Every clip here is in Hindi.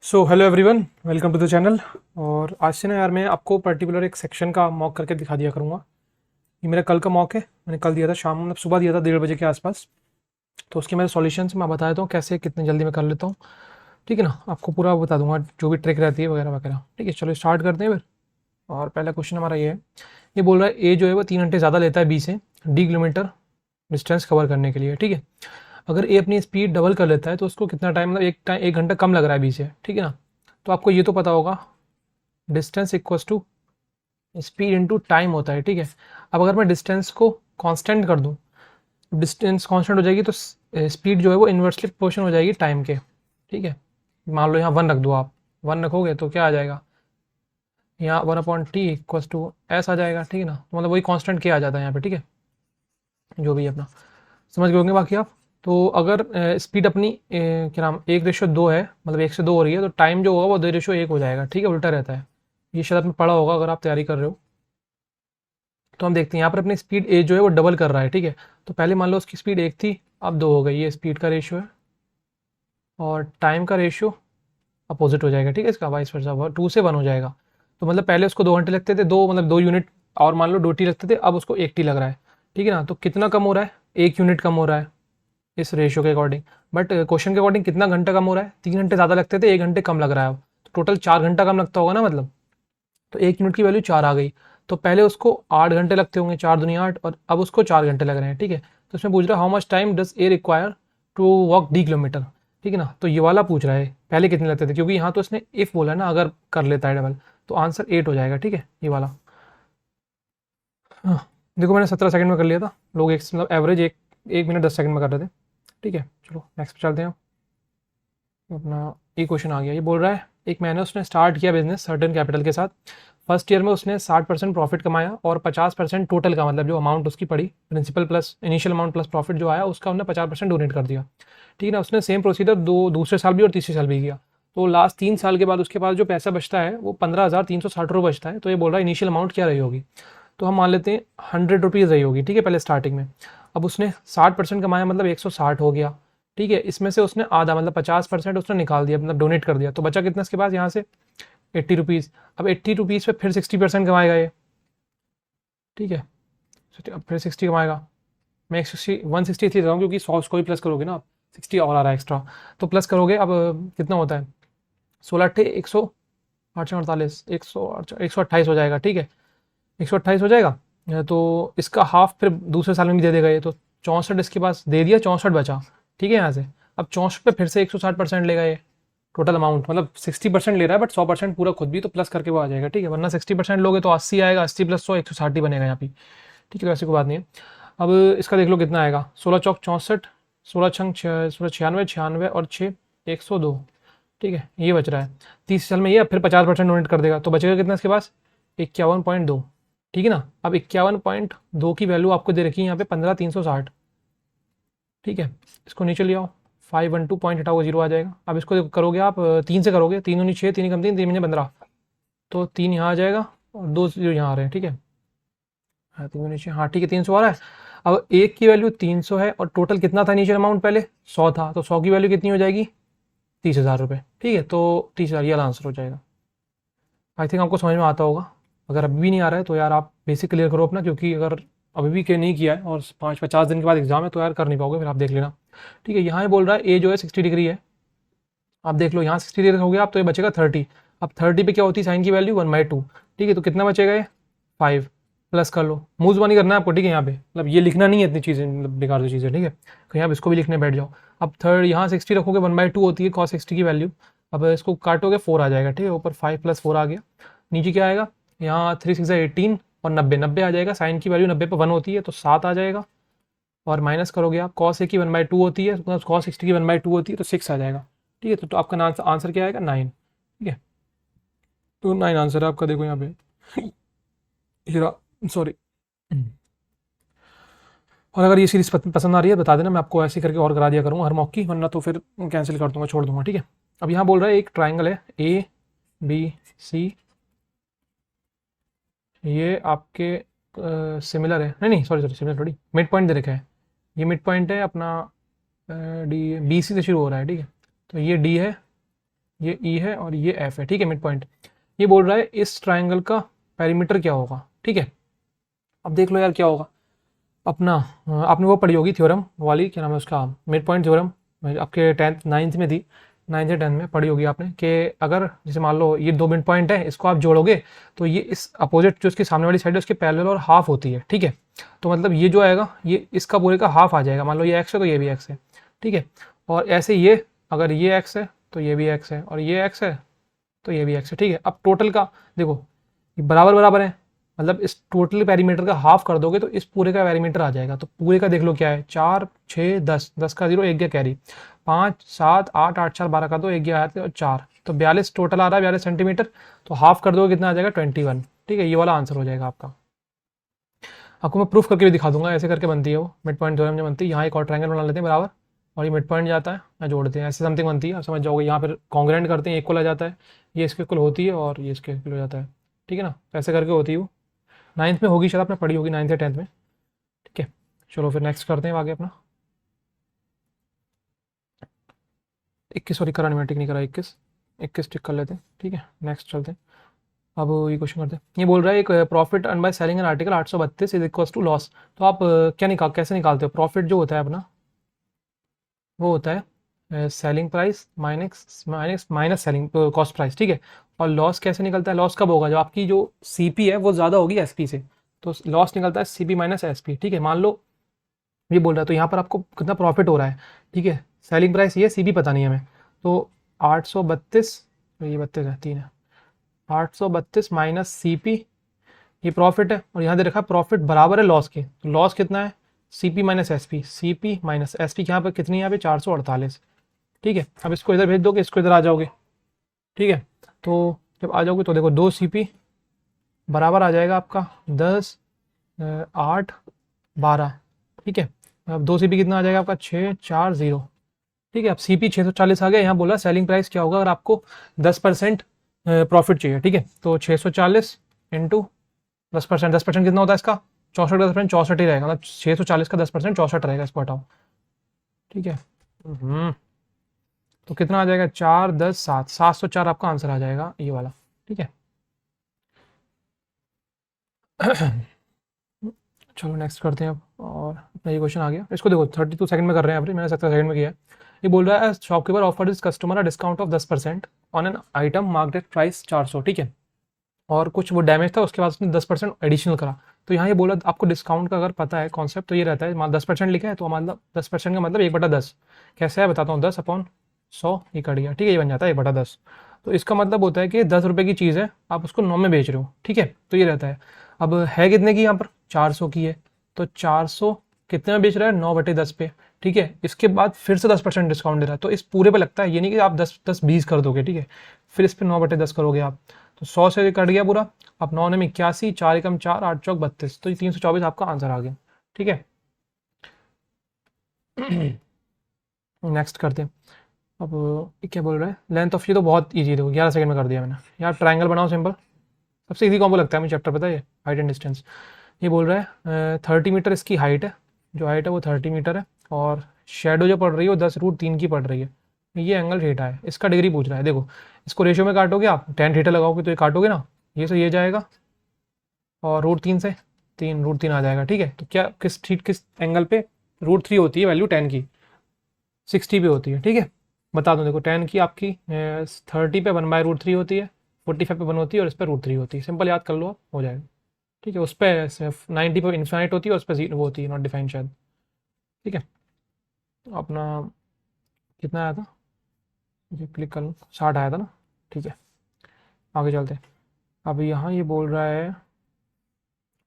So hello everyone, welcome to the channel. और आज से ना यार मैं आपको पर्टिकुलर एक सेक्शन का मॉक करके दिखा दिया करूँगा। ये मेरा कल का मॉक है, मैंने कल दिया था शाम में, सुबह दिया था 1:30 बजे के आसपास। तो उसके मेरे सॉल्यूशंस मैं बता देता हूँ कैसे कितने जल्दी मैं कर लेता हूँ। ठीक है ना, आपको पूरा बता दूंगा जो भी ट्रिक रहती है वगैरह वगैरह। ठीक है, चलो स्टार्ट करते हैं फिर। और पहला क्वेश्चन हमारा ये है, ये बोल रहा है ए जो है वो 3 घंटे ज़्यादा लेता है बी से D किलोमीटर डिस्टेंस कवर करने के लिए। ठीक है, अगर ए अपनी स्पीड डबल कर लेता है तो उसको कितना टाइम, मतलब एक घंटा कम लग रहा है बी से। ठीक है ना, तो आपको ये तो पता होगा distance equals to speed into time होता है। ठीक है, अब अगर मैं डिस्टेंस को कांस्टेंट कर दूं, डिस्टेंस कांस्टेंट हो जाएगी तो स्पीड जो है वो इन्वर्सली प्रोपोर्शन हो जाएगी टाइम के। ठीक है, मान लो यहाँ 1 रख दो, आप 1 रखोगे तो क्या आ जाएगा, यहाँ 1/t इक्वल्स टू एस आ जाएगा। ठीक है ना, तो मतलब वही कांस्टेंट के आ जाता है यहाँ पे। ठीक है, जो भी है अपना समझ गए होंगे बाकी आप। तो अगर स्पीड अपनी क्या नाम 1:2 है, मतलब 1 से 2 हो रही है, तो टाइम जो होगा वो 2:1 हो जाएगा। ठीक है, उल्टा रहता है। ये शायद आपने पढ़ा होगा अगर आप तैयारी कर रहे हो। तो हम देखते हैं यहाँ पर अपनी स्पीड ए जो है वो डबल कर रहा है। ठीक है, तो पहले मान लो उसकी स्पीड 1 थी, अब 2 हो गई। ये स्पीड का रेशियो है और टाइम का रेशियो अपोजिट हो जाएगा। ठीक है, इसका वाइस वर्सा 2 से 1 हो जाएगा। तो मतलब पहले उसको 2 घंटे लगते थे, दो मतलब 2 यूनिट, और मान लो 2t लगते थे, अब उसको 1t लग रहा है। ठीक है ना, तो कितना कम हो रहा है, 1 यूनिट कम हो रहा है इस रेशियो के अकॉर्डिंग। बट क्वेश्चन के अकॉर्डिंग कितना घंटा कम हो रहा है, 3 घंटे ज़्यादा लगते थे, 1 घंटे कम लग रहा है अब। तो टोटल 4 घंटा कम लगता होगा ना, मतलब तो 1 यूनिट की वैल्यू 4 आ गई। तो पहले उसको 8 घंटे लगते होंगे, 4 दूनी 8, और अब उसको 4 घंटे लग रहे हैं। ठीक है, तो इसमें पूछ रहा है how much time does A require to walk D kilometre. ठीक है ना, तो ये वाला पूछ रहा है पहले कितने लगते थे, क्योंकि यहाँ तो इसने इफ बोला है ना, अगर कर लेता है डबल, तो आंसर 8 हो जाएगा। ठीक है, ये वाला। हाँ, देखो मैंने 17 सेकंड में कर लिया था, लोग एक मतलब एवरेज 1 मिनट 10 सेकंड में कर रहे थे। ठीक है, चलो नेक्स्ट पे चलते हैं। अपना ये क्वेश्चन आ गया, ये बोल रहा है एक मैंने उसने स्टार्ट किया बिजनेस सर्टेन कैपिटल के साथ। फर्स्ट ईयर में उसने 60% प्रॉफिट कमाया और 50% टोटल का, मतलब जो अमाउंट उसकी पड़ी, principal plus initial amount plus profit जो आया उसका उसने 50% डोनेट कर दिया। ठीक है ना, उसने सेम प्रोसीजर दूसरे साल भी और तीसरे साल भी किया। तो लास्ट 3 साल के बाद उसके पास जो पैसा बचता है वो 15,360 रुपये बचता है। तो ये बोल रहा है इनिशियल अमाउंट क्या रही होगी। तो हम मान लेते हैं 100 रुपीज़ रही होगी। ठीक है, पहले स्टार्टिंग में। अब उसने 60% कमाया, मतलब 160 हो गया। ठीक है, इसमें से उसने आधा मतलब 50% उसने निकाल दिया, मतलब डोनेट कर दिया। तो बचा कितना इसके पास यहाँ से, 80 रुपीज़। अब 80 रुपीज़ पे फिर 60% कमाएगा ये। ठीक है, अब फिर 60 कमाएगा। मैं 160 इसलिए दे रहा हूँ क्योंकि 100 को ही प्लस करोगे ना आप, 60 और आ रहा है एक्स्ट्रा। तो प्लस करोगे, अब कितना होता है, 16 1 सौ 848, 128 हो जाएगा। ठीक है, 128 हो जाएगा। तो इसका हाफ फिर दूसरे साल में भी दे देगा ये, तो 64 इसके पास दे दिया, 64 बचा। ठीक है, यहाँ से अब 64 पे फिर से 160% लेगा ये, टोटल अमाउंट मतलब 60% ले रहा है, बट 100% पूरा खुद भी, तो प्लस करके वो आ जाएगा। ठीक है, वरना 60% लोगे तो 80 आएगा, 80 प्लस 100 160 ही बनेगा यहाँ पे। ठीक है, तो ऐसी कोई बात नहीं है। अब इसका देख लो कितना आएगा, 16 चौक 64, 16 छंग 16 96, 96 और 6 102। ठीक है, ये बच रहा है। 30 साल में ये फिर 50% डोनेट कर देगा, तो बचेगा कितना इसके पास, 51.2। ठीक है ना, अब 51.2 की वैल्यू आपको दे रखी है यहाँ पे 15,360। ठीक है, इसको नीचे ले आओ, 512 पॉइंट हटाओ, जीरो आ जाएगा। अब इसको करोगे आप 3 से करोगे, 3 दूनी 6, 3 कम 3, 3 15, तो 3 यहाँ आ जाएगा और 2 जीरो यहाँ आ रहे हैं। ठीक है, हाँ 3 दूनी 6, हाँ ठीक है, 300 आ रहा है। अब एक की वैल्यू 300 है और टोटल कितना था इनिशियल अमाउंट, पहले 100 था, तो 100 की वैल्यू कितनी हो जाएगी, 30,000 रुपये। ठीक है, तो 30,000 ये वाला आंसर हो जाएगा। आई थिंक आपको समझ में आता होगा। अगर अभी भी नहीं आ रहा है तो यार आप बेसिक क्लियर करो अपना, क्योंकि अगर अभी भी के नहीं किया है और 5-50 दिन के बाद एग्जाम है तो यार कर नहीं पाओगे, फिर आप देख लेना। ठीक है, यहाँ ये बोल रहा है ए जो है 60 डिग्री है। आप देख लो यहाँ 60 डिग्री हो गया, आप तो ये बचेगा 30। अब 30 पे क्या होती है साइन की वैल्यू 1/2। ठीक है, तो कितना बचेगा ये 5, प्लस कर लो, मुँह जुबानी करना है आपको। ठीक है, यहाँ पे मतलब ये लिखना नहीं है इतनी चीज़ें, मतलब बेकार सी चीज़ें। ठीक है, कहीं आप इसको भी लिखने बैठ जाओ। अब थर्ड यहाँ 60 रखोगे, 1/2 होती है कॉस 60 की वैल्यू। अब इसको काटोगे 4 आ जाएगा। ठीक है, ऊपर 5 प्लस 4 आ गया, नीचे क्या आएगा, यहाँ 3 6 18 और 90 आ जाएगा। साइन की वैल्यू 90 पे 1 होती है तो 7 आ जाएगा। और माइनस करोगे आप, कॉस ए की 1/2 होती है, कॉस 60 की 1/2 होती है, तो 6 आ जाएगा। ठीक है, तो आपका आंसर क्या आएगा, 9। ठीक है, तो 9 आंसर है आपका, देखो यहाँ पे हीरा, सॉरी। और अगर ये सीरीज पसंद आ रही है बता देना, मैं आपको ऐसे करके और करा दिया करूँगा हर मॉक की, वरना तो फिर कैंसिल कर दूंगा, छोड़ दूंगा। ठीक है, अब यहाँ बोल रहा है एक ट्राइंगल है ABC, ये आपके सिमिलर है, नहीं नहीं सॉरी सॉरी, सिमिलर थोड़ी, मिड पॉइंट दे रखा है। ये मिड पॉइंट है अपना, डी BC से शुरू हो रहा है। ठीक है, तो ये डी है, ये ई है और ये एफ है, ठीक है, मिड पॉइंट। ये बोल रहा है इस ट्राइंगल का पेरीमीटर क्या होगा, ठीक है। अब देख लो यार क्या होगा अपना, आपने वो पढ़ी होगी थ्योरम वाली, क्या नाम है उसका, मिड पॉइंट थ्योरम, आपके 10th 9th में थी, 9th या 10th में पढ़ी होगी आपने, कि अगर जैसे मान लो ये दो मिड पॉइंट है, इसको आप जोड़ोगे तो ये इस अपोजिट जो इसकी सामने वाली साइड है उसके पैरेलल और हाफ होती है, ठीक है। तो मतलब ये जो आएगा ये इसका पूरे का हाफ आ जाएगा, मान लो ये एक्स है तो ये भी एक्स है, ठीक है। और ऐसे ये अगर ये एक्स है तो ये भी एक्स है, और ये एक्स है तो ये भी एक्स है, ठीक है। अब टोटल का देखो ये बराबर बराबर है, मतलब इस टोटल पेरीमीटर का हाफ कर दोगे तो इस पूरे का पेरीमीटर आ जाएगा। तो पूरे का देख लो क्या है, 4 6 10, 10 का 0 एक गया कैरी, 5 7 8 8 4 12 का 2 एक गया आया और 4, तो 42 टोटल आ रहा है, 42 सेंटीमीटर। तो हाफ कर दोगे कितना आ जाएगा, 21, ठीक है। ये वाला आंसर हो जाएगा आपका। आपको मैं प्रूफ करके भी दिखा दूंगा, ऐसे करके बनती है वो मिड पॉइंट थ्योरम जो बनती है। यहाँ एक और ट्रायंगल बना लेते हैं बराबर, और ये मिड पॉइंट जाता है, यहाँ जोड़ते हैं, ऐसे समथिंग बनती है, आप समझ जाओगे। यहाँ पर कॉन्ग्रेंट करते हैं, इक्वल आ जाता है, ये इसके इक्वल होती है और ये इसके इक्वल हो जाता है, ठीक है ना। ऐसे करके होती है वो, 9th में होगी शायद, आपने पढ़ी होगी 9th या 10th में, ठीक है। चलो फिर नेक्स्ट करते हैं आगे अपना 21, सॉरी करा नहीं मैं, टिक नहीं करा, 21 टिक कर लेते हैं, ठीक है। नेक्स्ट चलते हैं, अब ये क्वेश्चन करते हैं। ये बोल रहा है एक profit earn by selling an article 832 is equal to loss. तो आप क्या कैसे निकालते हो प्रॉफिट जो होता है अपना, वो होता है selling price minus minus minus selling cost price, ठीक है। और लॉस कैसे निकलता है, लॉस कब होगा, जब आपकी जो सीपी है वो ज़्यादा होगी एसपी से, तो लॉस निकलता है सीपी माइनस एसपी, ठीक है। मान लो ये बोल रहा है तो यहाँ पर आपको कितना प्रॉफिट हो रहा है, ठीक है। सेलिंग प्राइस ये, सीपी पता नहीं है हमें, तो 832, ये 32 है, 3 है, 832 माइनस सीपी, ये प्रॉफिट है। और यहाँ दे रखा है प्रॉफिट बराबर है लॉस के, तो लॉस कितना है, CP minus SP, CP minus SP यहाँ पर कितनी है, यहाँ पे 448, ठीक है। अब इसको इधर भेज दोगे, इसको इधर आ जाओगे, ठीक है। तो जब आ जाओगे तो देखो 2 सीपी बराबर आ जाएगा आपका 10 8 12, ठीक है। अब 2 सीपी कितना आ जाएगा आपका 640, ठीक है। अब सीपी 640 आ गया। यहाँ बोला सेलिंग प्राइस क्या होगा अगर आपको 10% प्रॉफिट चाहिए, ठीक है। तो 640 इंटू 10%, 10% कितना होता है इसका, 64 का 10% 64 ही रहेगा, मतलब 640 का 10% 64 रहेगा, इसको हटाओ, ठीक है। तो कितना आ जाएगा, 4 10 7, 704 आपका आंसर आ जाएगा ये वाला, ठीक है। चलो नेक्स्ट करते हैं अब, और अपना ये क्वेश्चन आ गया, इसको देखो 32 सेकंड में कर रहे हैं अभी, मैंने 70 सेकंड में किया है। ये बोल रहा है shopkeeper offer is customer a discount of 10% on an item marked at price 400, ठीक है। और कुछ वो डैमेज था, उसके बाद उसने 10% एडिशनल करा। तो यहाँ ये बोला आपको डिस्काउंट का अगर पता है कॉन्सेप्ट, तो ये रहता है, मान 10% लिखा है तो मतलब 10% का मतलब 1/10 कैसे है बताता हूँ, 10/100 ये कट गया, ठीक है, ये बन जाता है 1/10। तो इसका मतलब होता है कि 10 रुपये की चीज़ है, आप उसको 9 में बेच रहे हो, ठीक है। तो ये रहता है। अब है कितने की यहाँ पर, 400 की है, तो 400 कितने में बेच रहा है, 9/10 पे, ठीक है। इसके बाद फिर से 10% डिस्काउंट दे रहा है, तो इस पूरे पे लगता है, ये नहीं कि आप 10 10 20 कर दोगे, ठीक है। फिर इस पर 9/10 करोगे आप, तो 100 से कट गया पूरा। अब 9 में 81, 4 एकम 4, 8 चौक 32, तो ये 324 आपका आंसर आ गया, ठीक है। नेक्स्ट करते हैं। अब ये क्या बोल रहा है, लेंथ ऑफ, ये तो बहुत ईजी है, देखो 11 सेकंड में कर दिया मैंने। यार ट्रायंगल बनाओ सिंपल, सबसे ईजी कॉम्बो लगता है मुझे चैप्टर, पता है, हाइट एंड डिस्टेंस। ये बोल रहा है 30 मीटर इसकी हाइट है, जो हाइट है वो 30 मीटर है, और शेडो जो पड़ रही है वो 10√3 की पड़ रही है। ये एंगल थीटा है, इसका डिग्री पूछ रहा है। देखो इसको रेशियो में काटोगे आप, tan थीटा लगाओगे तो ये काटोगे ना, ये से ये जाएगा, और √3 से 3 √3 आ जाएगा, ठीक है। तो क्या किस एंगल पे √3 होती है वैल्यू tan की, 60 पे होती है, ठीक है। बता दूँ देखो, tan की आपकी 30 पे 1/√3 होती है, 45 पे 1 होती है, और इस पर √3 होती है, सिंपल याद कर लो आप, हो जाएगा, ठीक है। उस पर 90 पे इन्फाइनाइट होती है, और उस पर वो होती है नॉट डिफाइंड शायद, ठीक है। अपना कितना आया था, मुझे क्लिक कर लो, 60 आया था ना, ठीक है। आगे चलते हैं। अब यहाँ ये बोल रहा है,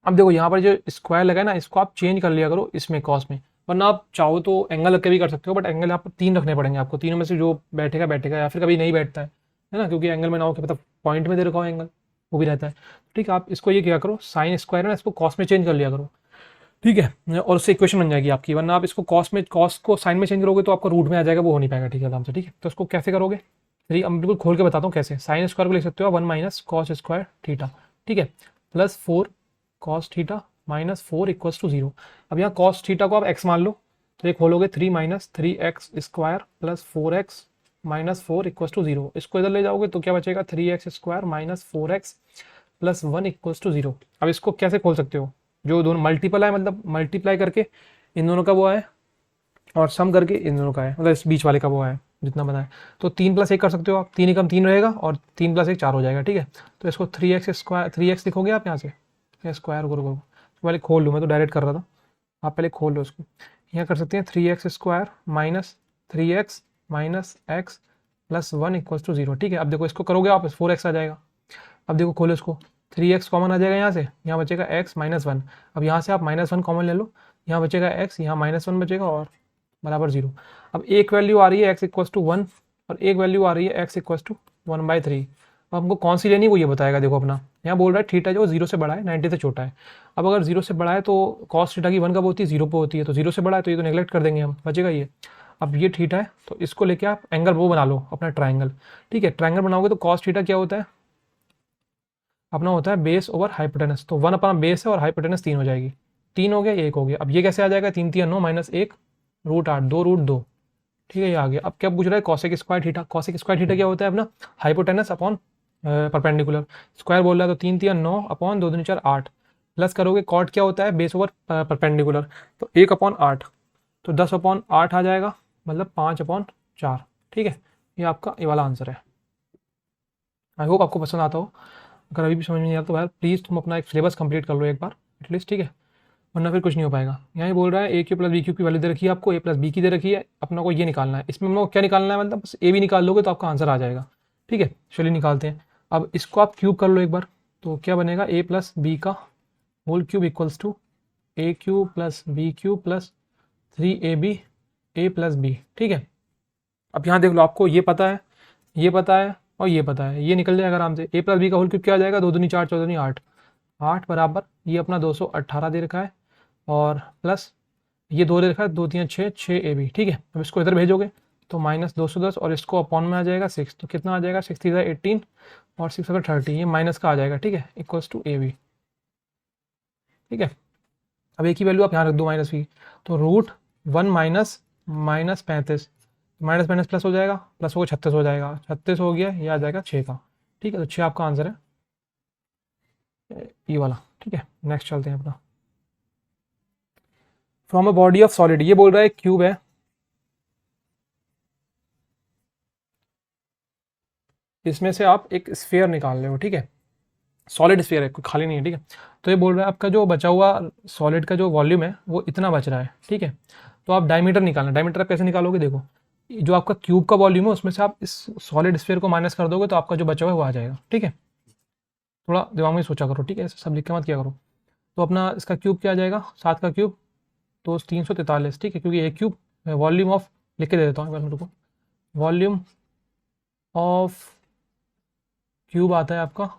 अब देखो यहाँ पर जो स्क्वायर लगा है ना, इसको आप चेंज कर लिया करो इसमें कॉस में, वरना आप चाहो तो एंगल रख के भी कर सकते हो, बट एंगल यहाँ पर 3 रखने पड़ेंगे आपको, तीनों में से जो बैठेगा बैठेगा, या फिर कभी नहीं बैठता है ना, क्योंकि एंगल में ना हो, क्या पता पॉइंट में दे रखा हो एंगल, वो भी रहता है, ठीक है। आप इसको ये क्या करो, साइन स्क्वायर है ना, इसको कॉस में चेंज कर लिया करो, ठीक है, और उससे इक्वेशन बन जाएगी आपकी। वरना आप इसको कॉस को साइन में चेंज करोगे तो आपका रूट में आ जाएगा, वो हो नहीं पाएगा, ठीक है, आराम से, ठीक है। तो उसको कैसे करोगे, चलिए अब बिल्कुल खोल के बताता हूँ कैसे। साइन स्क्वायर को लिख सकते हो 1 माइनस कॉस स्क्वायर थीटा, ठीक है, plus 4 cos theta minus 4 equals to 0। अब यहाँ कॉस थीटा को आप एक्स मान लो, तो ये खोलोगे 3 minus 3x square plus 4x minus 4 equals to 0। इसको इधर ले जाओगे तो क्या बचेगा 3x² minus 4x plus 1 equals to 0। अब इसको कैसे खोल सकते हो, जो दोनों मल्टीपल है मतलब मल्टीप्लाई करके इन दोनों का वो है और सम करके इन दोनों का है, मतलब इस बीच वाले का वो है जितना बताया। तो 3+1 कर सकते हो आप, 3 एकम 3 रहेगा और 3+1 4 हो जाएगा, ठीक है। तो इसको 3x लिखोगे आप यहाँ से, या स्क्वायर करोगे। पहले खोल लूँ, मैं तो डायरेक्ट कर रहा था, आप पहले खोल लो इसको। यहाँ कर सकते हैं 3x² minus 3x minus x plus 1 equals to 0, ठीक है। अब देखो इसको करोगे आप 4x आ जाएगा। अब देखो खोलो इसको, 3x कॉमन आ जाएगा यहाँ से, यहाँ बचेगा x माइनस 1। अब यहाँ से आप -1 कॉमन ले लो, यहाँ बचेगा x, यहाँ -1 बचेगा और बराबर 0। अब एक वैल्यू आ रही है x इक्वल्स टू 1 और एक वैल्यू आ रही है x इक्वल्स टू 1/3। अब हमको कौन सी लेनी है वो ये बताएगा। देखो अपना यहाँ बोल रहा है थीटा जो 0 से बड़ा है 90 से छोटा है। अब अगर 0 से बड़ा है तो कॉस थीटा की 1 कब होती है, 0 पे होती है। तो 0 से बड़ा है तो ये तो नेग्लेक्ट कर देंगे हम, बचेगा ये। अब ये थीटा है तो इसको लेके आप एंगल वो बना लो अपना ट्राइंगल, ठीक है। ट्राइंगल बनाओगे तो कॉस थीटा क्या होता है अपना, होता है बेस ओवर हाइपोटेनस। तो 1 अपना बेस है और हाइपोटेनस 3 हो जाएगी, 3 हो गया, 1 हो गया। अब ये कैसे आ जाएगा, 3 3 9 माइनस 1 √8 2 √2, ठीक है। ये आ गया। अब क्या पूछ रहा है, cosec square theta. Cosec square theta क्या होता है अपना, हाइपोटेनस अपॉन परपेंडिकुलर। स्क्वायर बोल रहा है तो 3 3 9 अपॉन 2 2 4 8 प्लस करोगे कॉट क्या होता है, बेस ओवर परपेंडिकुलर, तो 1/8 तो 10/8 आ जाएगा, मतलब 5/4, ठीक है। ये आपका ये वाला आंसर है। आई होप आपको पसंद आता हो। अगर अभी भी समझ में नहीं आता तो यार प्लीज़ तुम अपना एक सिलेबस कंप्लीट कर लो एक बार एटलीस्ट, ठीक है, वरना फिर कुछ नहीं हो पाएगा। यहाँ ही बोल रहा है a³ प्लस b³ की वैल्यू दे रखी है आपको, a प्लस b की दे रखी है, अपना को ये निकालना है। इसमें हम लोग क्या निकालना है, मतलब बस a भी निकाल लोगे तो आपका आंसर आ जाएगा, ठीक है। चलिए निकालते हैं। अब इसको आप क्यूब कर लो एक बार, तो क्या बनेगा, a प्लस b का whole cube equals to a³ plus b³ plus 3ab a plus b, ठीक है। अब यहाँ देख लो, आपको ये पता है, ये पता है और ये पता है, ये निकल जाएगा आराम से। a प्लस b का होल क्यूब क्या आ जाएगा, 2 दूनी 4 4 दूनी 8, 8 बराबर ये अपना 218 दे रखा है और प्लस ये 2 दे रखा है, 2 3 6 6ab, ठीक है। अब इसको इधर भेजोगे तो -210 और इसको अपॉन में आ जाएगा 6, तो कितना आ जाएगा 6 3 18 और 6 अगर 30, ये माइनस का आ जाएगा, ठीक है, इक्वल्स टू ab, ठीक है। अब एक ही वैल्यू आप यहाँ रख दो माइनस की, तो √1 माइनस -35 माइनस माइनस प्लस हो जाएगा, प्लस होगा 36 हो जाएगा, 36 हो गया, ये आ जाएगा 6 का, ठीक है। तो 6 आपका आंसर है ये वाला, ठीक है। नेक्स्ट चलते हैं अपना, from a body of solid. ये बोल रहा है क्यूब है, इसमें से आप एक स्फीयर निकाल रहे हो, ठीक है, सॉलिड स्फीयर है, कोई खाली नहीं है, ठीक है। तो ये बोल रहा है आपका जो बचा हुआ सॉलिड का जो वॉल्यूम है वो इतना बच रहा है, ठीक है। तो आप डायमीटर निकालना, डायमीटर आप कैसे निकालोगे, देखो जो आपका क्यूब का वॉल्यूम है उसमें से आप इस सॉलिड स्फीयर को माइनस कर दोगे तो आपका जो बचा हुआ है वो आ जाएगा, ठीक है। थोड़ा दिमाग में सोचा करो, ठीक है, ऐसे सब लिख के मत किया करो। तो अपना इसका क्यूब क्या आ जाएगा, 7 का क्यूब तो 343, ठीक है, क्योंकि एक क्यूब वॉल्यूम ऑफ, लिख के दे देता हूँ एक बार मेरे को, वॉल्यूम ऑफ क्यूब आता है आपका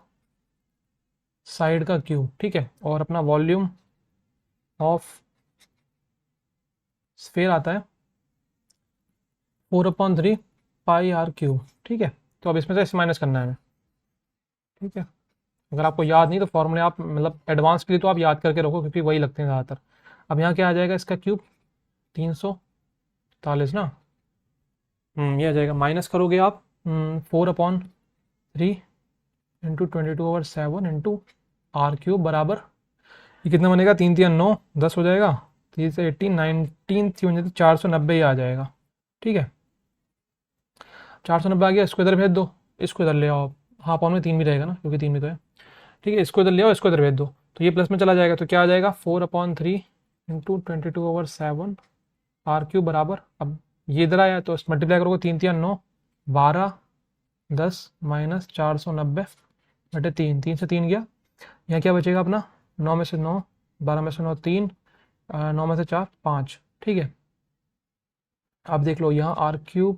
साइड का क्यूब, ठीक है, और अपना वॉल्यूम ऑफ स्फीयर आता है 4/3 πr³, ठीक है। तो अब इसमें से माइनस करना है हमें, ठीक है। अगर आपको याद नहीं तो फॉर्मूले आप मतलब एडवांस के लिए तो आप याद करके रखो क्योंकि वही लगते हैं ज़्यादातर। अब यहाँ क्या आ जाएगा, इसका क्यूब 343 ना, ये आ जाएगा, माइनस करोगे आप 4/3 इंटू 22/7 इंटू r³ बराबर, ये कितना बनेगा, 3 3 9 10 हो जाएगा, 3 से 18 19 थी हो जाती 490 ही आ जाएगा, ठीक है। 490 आ गया, इसको इधर भेज दो, इसको इधर ले आओ आप, हाँ अपॉन में 3 भी रहेगा ना क्योंकि 3 भी तो है, ठीक है। इसको इधर ले आओ, इसको इधर भेज दो, तो ये प्लस में चला जाएगा, तो क्या आ जाएगा 4/3 इंटू 22/7 r³ बराबर, अब ये इधर आया तो मल्टीप्लाई करोगे, 3 3 9 12 10 माइनस 490/3, 3 से 3 गया, यहाँ क्या बचेगा अपना, 9 में से 9, 12 में से 9 3, 9 में से 4 5, ठीक है। आप देख लो यहाँ r³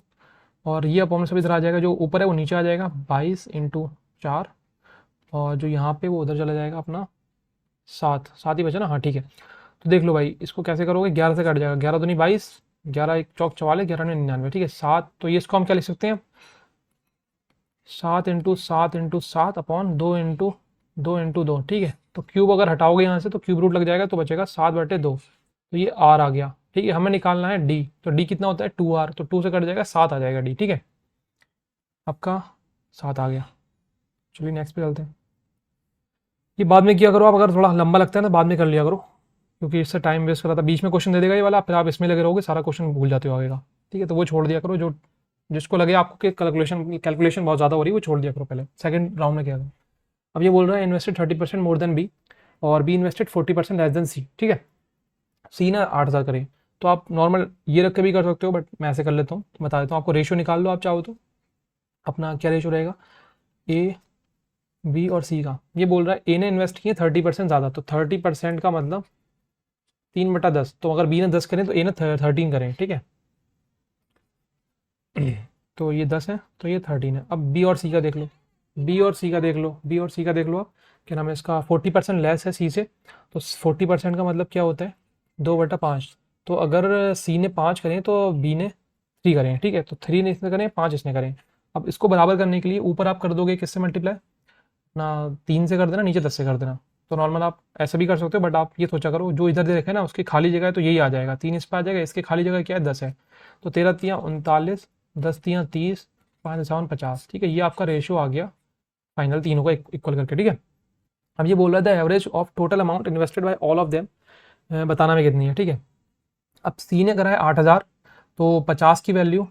और ये अपॉन सब इधर आ जाएगा, जो ऊपर है वो नीचे आ जाएगा, 22 इंटू 4 और जो यहाँ पे वो उधर चला जाएगा अपना 7 7 ही बचा ना, हाँ ठीक है। तो देख लो भाई इसको कैसे करोगे, 11 से कट जाएगा, 11 दूनी 22, 11 1 चौक 44, 11 99, ठीक है 7, तो ये इसको हम क्या लिख सकते हैं, 7 into 7 into 7 upon 2 into 2 into 2, ठीक है। तो क्यूब अगर हटाओगे यहाँ से तो क्यूब रूट लग जाएगा, तो बचेगा 7/2, तो ये r आ गया, ठीक है। हमें निकालना है d, तो d कितना होता है 2r, तो 2 से कट जाएगा 7 आ जाएगा d, ठीक है। आपका 7 आ गया। चलिए नेक्स्ट पे चलते हैं। ये बाद में किया करो आप, अगर थोड़ा लंबा लगता है ना बाद में कर लिया करो, क्योंकि इससे टाइम वेस्ट कर रहा था। बीच में क्वेश्चन दे देगा ये वाला, फिर आप इसमें लगे रहोगे, सारा क्वेश्चन भूल जाते हो आगे का। ठीक है, तो वो छोड़ दिया करो, जो जिसको लगे आपको कि कैलकुलेशन बहुत ज़्यादा हो रही है वो छोड़ दिया करो पहले, सेकंड राउंड में क्या करो। अब ये बोल रहा है इन्वेस्टेड 30% मोर देन बी और बी इन्वेस्टेड 40% लेस देन सी। ठीक है, सी ना 8,000 करें, तो आप नॉर्मल ये रख के भी कर सकते हो, बट मैं ऐसे कर लेता हूँ, बता देता हूँ आपको। रेशियो निकाल लो आप चाहो तो। अपना क्या रेशियो रहेगा, ए बी और सी का। ये बोल रहा है ए ने इन्वेस्ट किए 30% ज़्यादा, तो 30% का मतलब 3/10। तो अगर बी ने 10 करें तो ए ने 13 करें। ठीक है, तो ये 10 है तो ये 13 है। अब बी और सी का देख लो, बी और सी का देख लो, बी और सी का देख लो आप। क्या नाम है इसका, 40% लेस है सी से, तो 40% का मतलब क्या होता है, 2/5। तो अगर सी ने 5 करें तो बी ने 3 करें। ठीक है, तो 3 ने इसने करें, 5 इसने करें। अब इसको बराबर करने के लिए ऊपर आप कर दोगे किससे मल्टीप्लाई, ना 3 से कर देना, नीचे 10 से कर देना। तो नॉर्मल आप ऐसा भी कर सकते हो, बट आप ये सोचा करो जो इधर दे रखे है ना उसकी खाली जगह है तो यही आ जाएगा, 3 इस पर आ जाएगा, इसके खाली जगह क्या है 10 है। तो 13 तियाँ 39, 10 तियाँ 30, 5 7 50। ठीक है, ये आपका रेशियो आ गया फाइनल तीनों का इक्वल करके। ठीक है, अब ये बोल रहा था average of total amount invested bye all of them, बताना में कितनी है। ठीक है, अब सी ने करा है 8,000, तो 50 की वैल्यू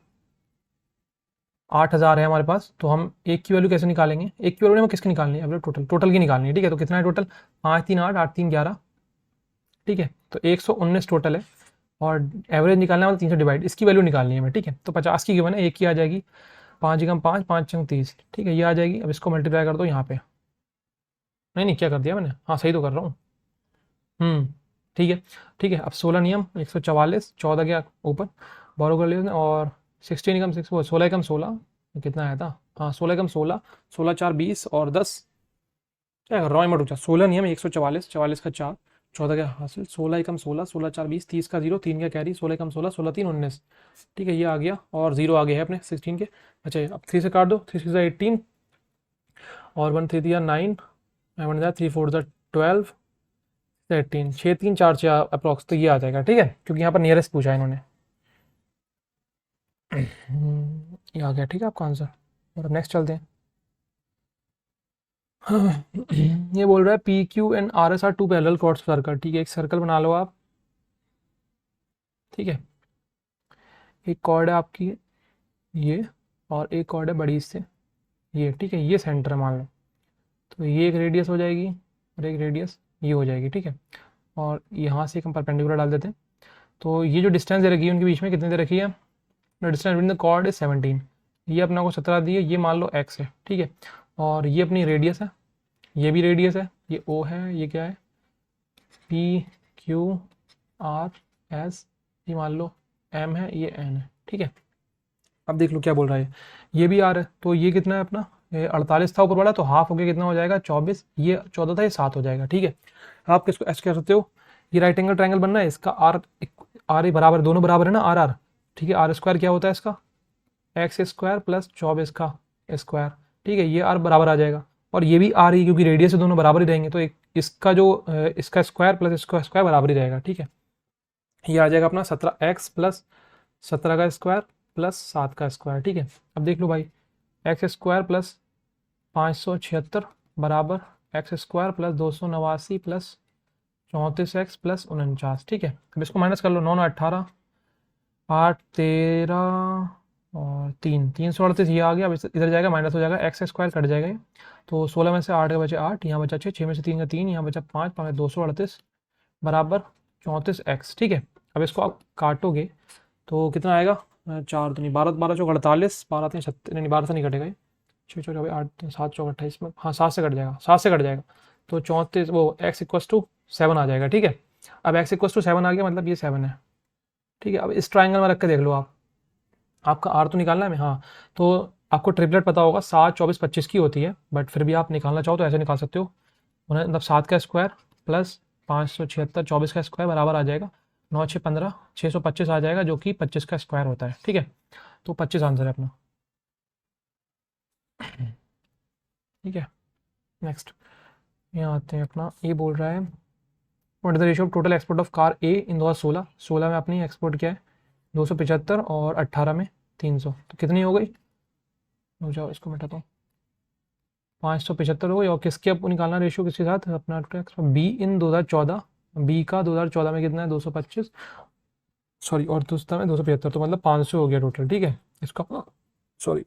8,000 है हमारे पास, तो हम एक की वैल्यू कैसे निकालेंगे, एक की वैल्यू हमें किसकी निकालनी है, एवरेज टोटल की निकालनी है। ठीक है, तो कितना है टोटल, 5 3 8, 8 3 11। ठीक है, तो 119 टोटल है, और एवरेज निकालना है मतलब 3 से डिवाइड, इसकी वैल्यू निकालनी है हमें। ठीक है, तो 50 की गिवन है, एक की आ जाएगी, 5 एकम 5, 5 छंग 30। ठीक है, ये आ जाएगी। अब इसको मल्टीप्लाई कर दो यहाँ पे, नहीं नहीं क्या कर दिया मैंने, हाँ सही तो कर रहा हूँ। ठीक है, ठीक है। अब 16 नियम 144, 14 गया ऊपर बोरो कर लिया उसने, और 16 एकम 6, 16 एकम 16, कितना आया था, हाँ 16 एकम 16, 16 4 20 और 10, क्या कर रहा हूँ मैं, रुक जा। 16 नियम 144, 44 का 4, 14 का हासिल, 16 एकम 16, 16 4 20, 30 का 0, 3 का कैरी, 16 एकम 16, 16 3 19। ठीक है, ये आ गया, और 0 आ गया है अपने 16 के। अच्छा अब 3 से काट दो, 3 6 18, और 1 3 दिया 9, 1 3 4 12, 18, 6 3 4 4 अप्रॉक्स, तो ये आ जाएगा। ठीक है, क्योंकि यहाँ पर नियरेस्ट पूछा है इन्होंने। ये आ गया। ठीक है आपका आंसर। और अब नेक्स्ट चलते हैं। ये बोल रहा है P Q and R S are two parallel chords circle. ठीक है, एक सर्कल बना लो आप। ठीक है, एक कॉर्ड है आपकी ये, और एक कॉर्ड है बड़ी इससे ये। ठीक है, ये सेंटर मान लो, तो ये एक रेडियस हो जाएगी और एक रेडियस ये हो जाएगी। ठीक है, और यहाँ से एक हम परपेंडिकुलर डाल देते हैं। तो ये जो डिस्टेंस दे रखी है उनके बीच में, कितनी दे रखी है, distance between the chord is 17। ये अपना को 17 दी है, ये मान लो x है। ठीक है, और ये अपनी रेडियस है, ये भी रेडियस है, ये o है, ये क्या है p q r s, ये मान लो m है, ये n है। ठीक है, अब देख लो क्या बोल रहा है, ये भी r है, तो ये कितना है अपना, 48 था ऊपर वाला, तो हाफ हो गया, कितना हो जाएगा 24, ये 14 था, ये 7 हो जाएगा। ठीक है, आप किसको ऐसे कह सकते हो, ये राइट एंगल ट्रायंगल बनना है, इसका आर बराबर, दोनों बराबर है ना, आर आर। ठीक है, आर स्क्वायर क्या होता है इसका, एक्स स्क्वायर प्लस 24 का स्क्वायर। ठीक है, ये आर बराबर आ जाएगा, और ये भी आर ही, क्योंकि रेडियस से दोनों बराबर ही रहेंगे, तो एक इसका जो इसका स्क्वायर प्लस इसका स्क्वायर बराबर ही रहेगा। ठीक है, ये आ जाएगा अपना 17x प्लस 17 का स्क्वायर प्लस 7 का स्क्वायर। ठीक है, अब देख लो भाई, एक्स स्क्वायर प्लस 576 बराबर x square plus 289 plus 34x plus 49। ठीक है, अब इसको माइनस कर लो, 9 9 18, 8 13 और 3 338, ये आ गया। अब इधर जाएगा माइनस हो जाएगा, एक्स स्क्वायर कट जाएगा ये, तो 16 में से 8 के बचे 8, यहाँ बचा 6, 6 में से 3 का 3, यहाँ बचा 5, 5 238 बराबर 34x। ठीक है, अब इसको आप काटोगे तो कितना आएगा, 4 तो नहीं, 12 12 चौक 48, 12 3 36, नहीं 12 से नहीं कटेगा ये, 6 चौक 8 7 चौक 28 में, हाँ 7 से कट जाएगा, 7 से कट जाएगा, तो 34 वो x इक्वस टू 7 आ जाएगा। ठीक है, अब x इक्वस टू 7 आ गया, मतलब ये 7 है। ठीक है, अब इस ट्राइंगल में रख के देख लो आप, आपका आर तो निकालना है, हाँ तो आपको ट्रिपलेट पता होगा, 7 24 25 की होती है, बट फिर भी आप निकालना चाहो तो ऐसे निकाल सकते हो, मतलब 7 का स्क्वायर प्लस 576 24 का स्क्वायर बराबर आ जाएगा 9 6 15, 625 आ जाएगा, जो कि 25 का स्क्वायर होता है। ठीक है, तो 25 आंसर है अपना। ठीक है, नेक्स्ट यहाँ आते हैं अपना, ये बोल रहा है what is the ratio of total export of car A in 2016। 16 में अपनी एक्सपोर्ट किया है 275, और 18 में 300, तो कितनी हो गई, हो जाओ, इसको मिटाता हूँ। 575 हो गई। और किसके अब निकालना रेशियो किसके साथ अपना टैक्स, बी इन 2014, बी का 2014 में कितना है 225, सॉरी, और दूसरा में 275, तो मतलब 500 हो गया टोटल। ठीक है, इसको अपना, सॉरी,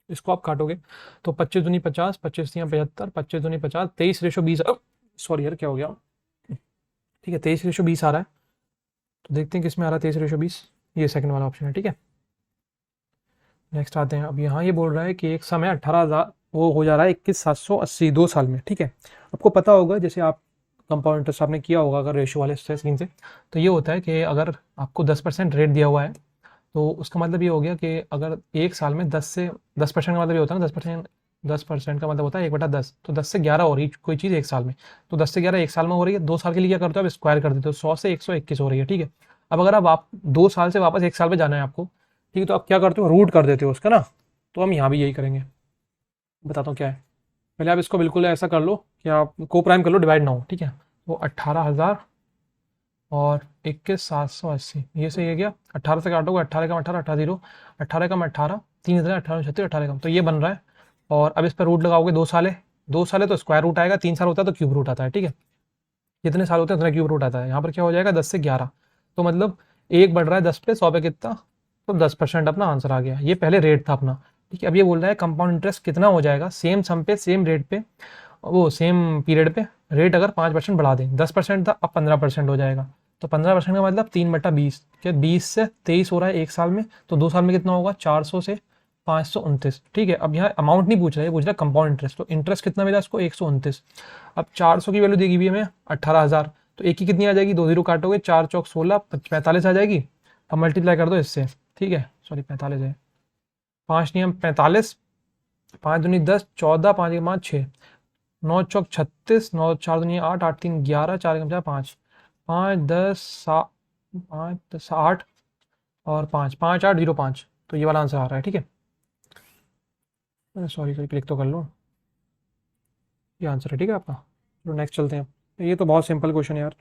इसको आप काटोगे तो 25 दूनी 50, 25 तियाँ 75, 25 दूनी 50, 23/20, सॉरी यार क्या हो गया। ठीक है, 23/20 आ रहा है। तो देखते हैं किस में आ रहा है 23/20। ये सेकंड वाला ऑप्शन है। ठीक है, नेक्स्ट आते हैं। अब यहाँ ये बोल रहा है कि एक समय 18,000 वो हो जा रहा है 21,780 2 साल में। ठीक है, आपको पता होगा, जैसे आप कंपाउंड इंटरेस्ट आपने किया होगा अगर रेशियो वाले स्कीम से, तो ये होता है कि अगर आपको 10% रेट दिया हुआ है, तो उसका मतलब ये हो गया कि अगर एक साल में 10% का मतलब ये होता है ना, 10% का मतलब होता है 1/10, तो 10 से 11 हो रही है कोई चीज़ एक साल में, तो 10 से 11 एक साल में हो रही है। 2 साल के लिए क्या करते हो आप, स्क्वायर कर देते हो, 100 से 121 हो रही है। ठीक है, अब अगर आप 2 साल से वापस एक साल में जाना है आपको, ठीक है, तो आप क्या करते हो, रूट कर देते हो उसका ना। तो हम यहाँ भी यही करेंगे, बताता हूँ क्या है। पहले आप इसको बिल्कुल ऐसा कर लो कि आप को प्राइम कर लो, डिवाइड ना हो। ठीक है, तो 18,000 और 21,780, ये सही है क्या। 18 से काटोगे, 18 कम 18, 18 18 कम 18, 3 इधर 18 36, 18 कम, तो ये बन रहा है। और अब इस पर रूट लगाओगे, 2 साल है, 2 साल है तो स्क्वायर रूट आएगा, 3 साल होता है तो क्यूब रूट आता है। ठीक है, जितने साल होते हैं उतना क्यूब रूट आता है। यहाँ पर क्या हो जाएगा 10 से 11, तो मतलब एक बढ़ रहा है 10 पे, 100 पे कितना, तो 10% अपना आंसर आ गया। ये पहले रेट था अपना। ठीक है, अब ये बोल रहा है कंपाउंड इंटरेस्ट कितना हो जाएगा सेम सम पे, सेम रेट पे, वो सेम पीरियड पे, रेट अगर 5% बढ़ा दें, 10% था अब 15% हो जाएगा। तो 15% का मतलब 3/20, क्या 20 से 23 हो रहा है एक साल में, तो 2 साल में कितना होगा 400 से 529। ठीक है, अब यहाँ अमाउंट नहीं पूछ रहा है, पूछ रहा है कंपाउंड इंटरेस्ट, तो इंटरेस्ट कितना मिला इसको 129। अब 400 की वैल्यू देगी हुई हमें 18,000, तो एक की कितनी आ जाएगी, 2 जीरो काटोगे, 4 चौक 16, 45 आ जाएगी। अब मल्टीप्लाई कर दो इससे। ठीक है, सॉरी 45 है, 5 नियम 45, 5 दूनी 10, 14, 5 के 5 6, 9 चौक 36, 9 4 दुनिया 8, 8 3 11, 4 कम 5, 5 10 7, 5 10 8 और 5 5 8 0 5, तो ये वाला आंसर आ रहा है। ठीक है, सॉरी सॉरी क्लिक तो कर लो, ये आंसर है। ठीक है आपका, तो नेक्स्ट चलते हैं। ये तो बहुत सिंपल क्वेश्चन है यार।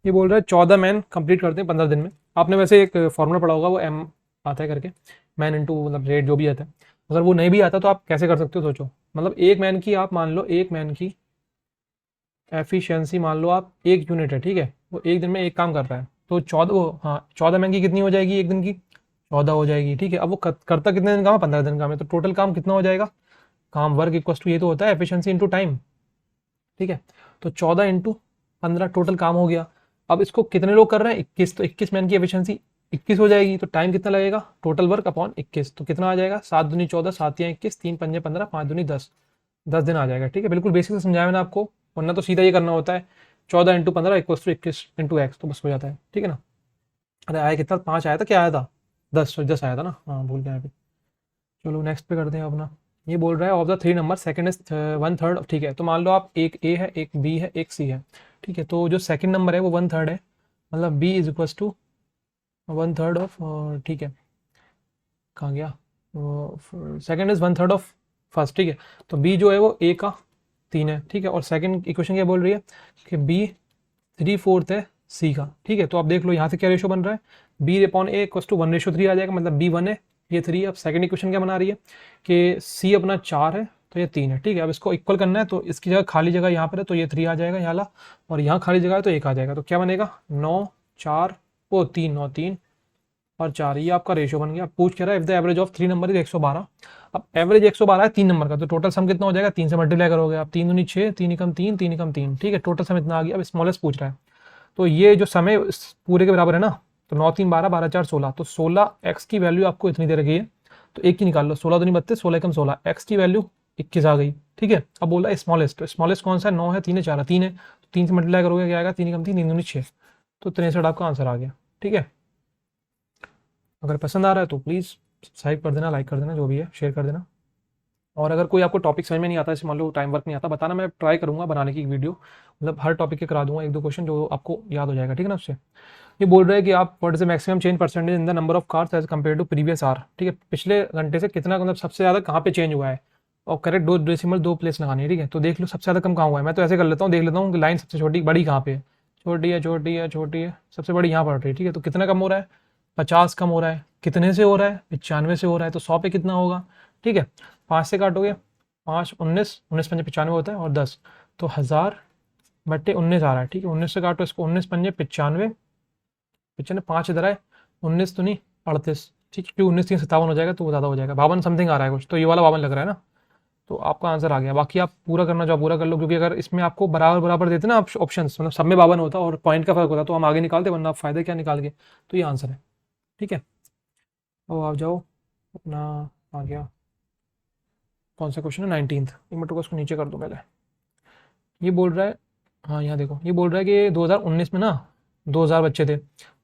ये बोल रहा है 14 मैन कंप्लीट करते हैं 15 दिन में। आपने वैसे एक फॉर्मूला पढ़ा होगा, वो एम आता है करके, मैन इंटू मतलब रेट जो भी आता है। अगर वो नहीं भी आता तो आप कैसे कर सकते हो सोचो, मतलब एक मैन की, आप मान लो एक मैन की एफिशिएंसी मान लो आप 1 यूनिट है। ठीक है, वो एक दिन में एक काम कर रहा है, तो 14, वो हाँ 14 मैन की कितनी हो जाएगी एक दिन की, 14 हो जाएगी। ठीक है, अब वो करता कितने दिन काम है, 15 दिन काम है, तो टोटल काम कितना हो जाएगा, काम वर्क इक्वल टू, ये तो होता है एफिशिएंसी इंटू टाइम। ठीक है, तो 14 इंटू 15 टोटल काम हो गया। अब इसको कितने लोग कर रहे हैं 21, तो 21 मैन की एफिशिएंसी 21 हो जाएगी, तो टाइम कितना लगेगा, टोटल वर्क अपॉन 21, तो कितना आ जाएगा 7 दूनी 14, 7 या 21, 3 पंजे 15, 5 दूनी 10, 10 दिन आ जाएगा। ठीक है, बिल्कुल बेसिक से समझाया मैंने आपको, वरना तो सीधा ये करना होता है 14 into 15 equal to 21 into X, तो बस हो जाता है। ठीक है ना। अरे आया कितना, 5 आया था, क्या आया था 10, 10 आया था ना, हाँ भूल गया अभी। चलो नेक्स्ट पे करते हैं अपना। ये बोल रहा है of the 3 number second is 1/3। ठीक है, तो मान लो आप एक ए है, एक बी है, एक सी है। ठीक है, तो जो सेकंड नंबर है वो 1/3 है, मतलब B is equal to 1/3 of, ठीक है कहाँ गया, सेकंड इज 1/3 ऑफ फर्स्ट। ठीक है, तो बी जो है वो ए का 3 है। ठीक है, और सेकंड इक्वेशन क्या बोल रही है कि बी 3/4 है सी का। ठीक है, तो आप देख लो यहाँ से क्या रेशो बन रहा है, B upon A equal to 1/3 आ जाएगा, मतलब बी 1 है, ये 3 है। अब सेकंड इक्वेशन क्या बना रही है कि सी अपना 4 है तो ये 3 है। ठीक है, अब इसको इक्वल करना है, तो इसकी जगह खाली जगह यहाँ पर है तो ये 3 आ जाएगा यहाँ ला, और यहाँ खाली जगह है तो 1 आ जाएगा, तो क्या बनेगा 9 4 वो 3 9 3 और 4, ये आपका रेशियो बन गया। पूछ कह रहा है if the average of 3 number is 112। अब एवरेज 112 है 3 नंबर का, तो टोटल सम कितना हो जाएगा, 3 से मल्टीप्लाई करोगे आप, 3 दूनी 6, 3 एकम 3, 3 एकम 3। ठीक है, टोटल सम इतना आ गया। अब स्मॉलेस्ट पूछ रहा है, तो ये जो समय पूरे के बराबर है ना, तो 9 3 12, 12 4 16, तो 16 एक्स की वैल्यू आपको इतनी दे रखी है, तो एक की निकाल लो, 16 दूनी 32, 16 एकम 16, एक्स की वैल्यू 21 आ गई। ठीक है, अब बोला स्मॉलेस्ट, तो स्मॉलेस्ट कौन सा है, 9 है, 3 है, 4 है, 3 है, तो 3 से मल्टीप्लाई करोगे क्या आएगा, 3 एकम 3, 3 दूनी 6, तो 63 आपका आंसर आ गया। ठीक है, अगर पसंद आ रहा है तो प्लीज़ सब्सक्राइब कर देना, लाइक कर देना, जो भी है शेयर कर देना। और अगर कोई आपको टॉपिक समझ में नहीं आता, जैसे मान लो टाइम वर्क नहीं आता, बताना, मैं ट्राई करूंगा बनाने की एक वीडियो, मतलब हर टॉपिक के करा दूंगा 1-2 क्वेश्चन जो आपको याद हो जाएगा। ठीक है ना। उससे ये बोल रहे हैं कि आप what is the maximum change percentage in the number of cars as compare to previous R. ठीक है, पिछले घंटे से कितना, मतलब सबसे ज़्यादा कहाँ पे चेंज हुआ है, और करेक्ट 2 डेसिमल 2 प्लेस लगानी है। ठीक है, तो देख लो सबसे ज़्यादा कम कहाँ हुआ है, मैं तो ऐसे कर लेता हूँ, देख लेता हूँ कि लाइन सबसे छोटी बड़ी कहाँ पे है, छोटी है, छोटी है, छोटी है, सबसे बड़ी यहाँ पड़ रही है। ठीक है, तो कितना कम हो रहा है, 50 कम हो रहा है, कितने से हो रहा है, 95 से हो रहा है, तो 100 पे कितना होगा, ठीक है। 5 से काटोगे, 5 19, 19 पंजे 95 होता है और 10, तो 1000/19 आ रहा है। ठीक है, 19 से काटो इसको, 19 पंजे 95, 95 5 इधर आए, 19 तो नहीं 38, ठीक है, क्योंकि 19 3 57 हो जाएगा तो वो ज़्यादा हो जाएगा, 52 समथिंग आ रहा है कुछ, तो ये वाला 52 लग रहा है ना, तो आपका आंसर आ गया। बाकी आप पूरा करना चाहो पूरा कर लो, क्योंकि अगर इसमें आपको बराबर बराबर देते ना ऑप्शन, मतलब सब में 52 होता और पॉइंट का फर्क होता तो हम आगे निकालते, वरना आप फायदे क्या निकाल के, तो ये आंसर है। ठीक है, अब आप जाओ अपना, आ गया कौन सा क्वेश्चन है, 19th। एक मिनट को उसको नीचे कर दो पहले। ये बोल रहा है, हाँ यहाँ देखो, ये बोल रहा है कि 2019 में ना 2000 बच्चे थे,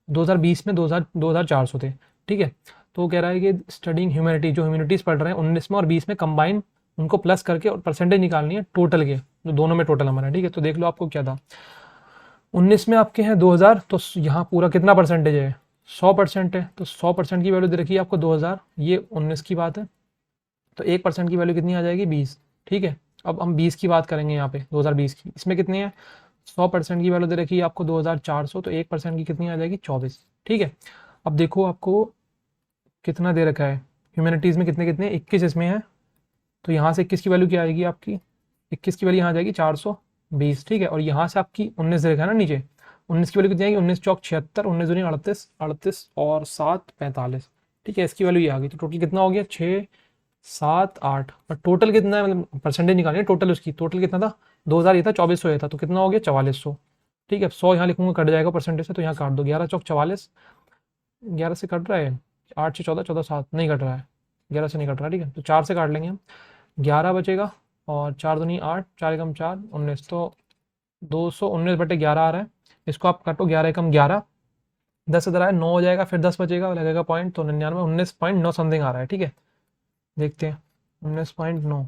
2020 में 2400 थे। ठीक है, तो वो कह रहा है कि स्टडिंग ह्यूमैनिटी, जो ह्यूमैनिटीज़ पढ़ रहे हैं 19 में और 20 में कंबाइन, उनको प्लस करके और परसेंटेज निकालनी है टोटल के, जो दोनों में टोटल नंबर है। ठीक है, तो देख लो आपको क्या था, 19 में आपके हैं 2000, तो यहाँ पूरा कितना परसेंटेज है, 100% है, तो 100% की वैल्यू दे रखी है आपको 2000, ये 19 की बात है, तो 1% की वैल्यू कितनी आ जाएगी 20। ठीक है, अब हम 20 की बात करेंगे यहाँ पे, 2020 की, इसमें कितनी है, 100% की वैल्यू दे रखी है आपको 2400, तो 1% की कितनी आ जाएगी 24। ठीक है, अब देखो आपको कितना दे रखा है, ह्यूमैनिटीज़ में कितने कितने 21 इसमें है, तो यहाँ से 21 की वैल्यू क्या आएगी आपकी, 21 की वैल्यू यहाँ आ जाएगी 420। ठीक है, और यहाँ से आपकी 19 दे रखा है ना नीचे, 19 की वैल्यू कितनी आएगी, 19 चौक 76, 19 दूनी 38, 38 और 7 45। ठीक है, इसकी वैल्यू ये आ गई, तो टोटल कितना हो गया 6 7 8, और टोटल कितना है, मतलब परसेंटेज निकालनी है टोटल उसकी, टोटल कितना था 2000 ये था, 2400 ये था, तो कितना हो गया 4400। ठीक है, 100 यहाँ लिखूंगा कट जाएगा परसेंटेज से, तो यहाँ काट दो, 11 चौक 44, 11 से कट रहा है, 8 से 14, 14 7 नहीं कट रहा है, 11 से नहीं कट रहा। ठीक है, तो 4 से काट लेंगे हम, 11 बचेगा और 4 दूनी 8, 4 एकम 4 19, तो 219/11 आ रहा है। इसको आप काटो, 11 एकम 11, 10 इधर आया 9 हो जाएगा, फिर 10 बचेगा लगेगा पॉइंट, तो 99 19.9 समथिंग आ रहा है। ठीक है, देखते हैं 19.9,